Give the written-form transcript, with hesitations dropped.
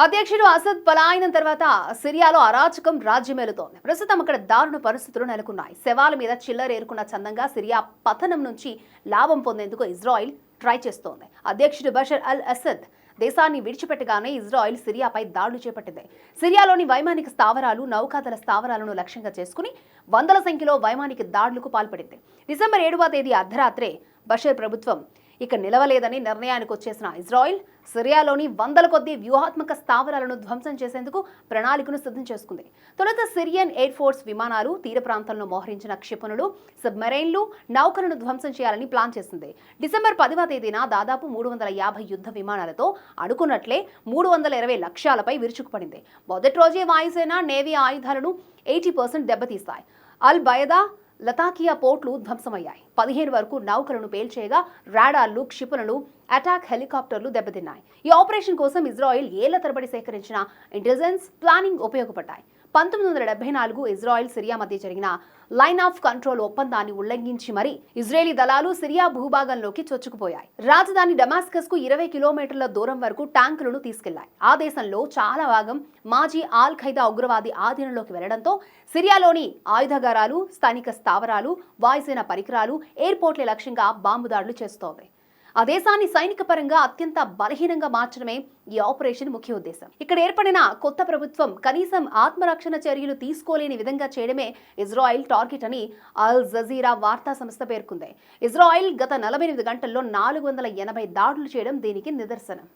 అధ్యక్షుడు అసద్ పలాయనం తర్వాత సిరియాలో అరాచకం రాజ్యమేలుతోంది. ప్రస్తుతం అక్కడ దారుణ పరిస్థితులు నెలకొన్నాయి. శవాల మీద చిల్లరేరుకున్న చందంగా సిరియా పతనం నుంచి లాభం పొందేందుకు ఇజ్రాయిల్ ట్రై చేస్తోంది. అధ్యక్షుడు బషర్ అల్ అసద్ దేశాన్ని విడిచిపెట్టగానే ఇజ్రాయిల్ సిరియాపై దాడులు చేపట్టింది. సిరియాలోని వైమానిక స్థావరాలు, నౌకాదళ స్థావరాలను లక్ష్యంగా చేసుకుని వందల సంఖ్యలో వైమానిక దాడులకు పాల్పడింది. డిసెంబర్ 7వ తేదీ అర్ధరాత్రే బషర్ ప్రభుత్వం ఇక నిలవలేదని నిర్ణయానికి వచ్చేసిన ఇజ్రాయిల్ సిరియాలోని వందల కొద్దీ వ్యూహాత్మక స్థావరాలను ధ్వంసం చేసేందుకు ప్రణాళికను సిద్ధం చేసుకుంది. తొలుత సిరియన్ ఎయిర్ ఫోర్స్ విమానాలు, తీర ప్రాంతంలో మోహరించిన క్షిపణులు, సబ్మెరైన్లు, నౌకలను ధ్వంసం చేయాలని ప్లాన్ చేసింది. డిసెంబర్ 10వ తేదీన దాదాపు 350 యుద్ధ విమానాలతో అనుకున్నట్లే 320 లక్ష్యాలపై విరుచుకుపడింది. మొదటి రోజే వాయుసేన, నేవీ ఆయుధాలను 80% దెబ్బతీస్తాయి. అల్ బయదా, లతాకియా పోర్ట్లు ధ్వంసమయ్యాయి. 15 వరకు నౌకలను పేల్చేయగా రాడార్లు, క్షిపణులు, అటాక్ హెలికాప్టర్లు దెబ్బతిన్నాయి. ఈ ఆపరేషన్ కోసం ఇజ్రాయిల్ ఏళ్ల తరబడి సేకరించిన ఇంటెలిజెన్స్, ప్లానింగ్ ఉపయోగపడ్డాయి. 1974 ఇజ్రాయిల్ సిరియా మధ్య జరిగిన లైన్ ఆఫ్ కంట్రోల్ ఒప్పందాన్ని ఉల్లంఘించి మరీ ఇజ్రాయేలీ దళాలు సిరియా భూభాగంలోకి చొచ్చుకుపోయాయి. రాజధాని డమాస్కస్ కు 20 కిలోమీటర్ల దూరం వరకు ట్యాంకులను తీసుకెళ్లాయి. ఆ దేశంలో చాలా భాగం మాజీ ఆల్ ఖైదా ఉగ్రవాది ఆధీనంలోకి వెళ్లడంతో సిరియాలోని ఆయుధాగారాలు, స్థానిక స్థావరాలు, వాయుసేన పరికరాలు, ఎయిర్పోర్ట్ల లక్ష్యంగా బాంబు దాడులు చేస్తోంది. ఆ దేశాన్ని సైనిక పరంగా అత్యంత బలహీనంగా మార్చడమే ఈ ఆపరేషన్ ముఖ్య ఉద్దేశం. ఇక్కడ ఏర్పడిన కొత్త ప్రభుత్వం కనీసం ఆత్మరక్షణ చర్యలు తీసుకోలేని విధంగా చేయడమే ఇజ్రాయిల్ టార్గెట్ అని అల్ జజీరా వార్తా సంస్థ పేర్కొంది. ఇజ్రాయిల్ గత 48 గంటల్లో 480 దాడులు చేయడం దీనికి నిదర్శనం.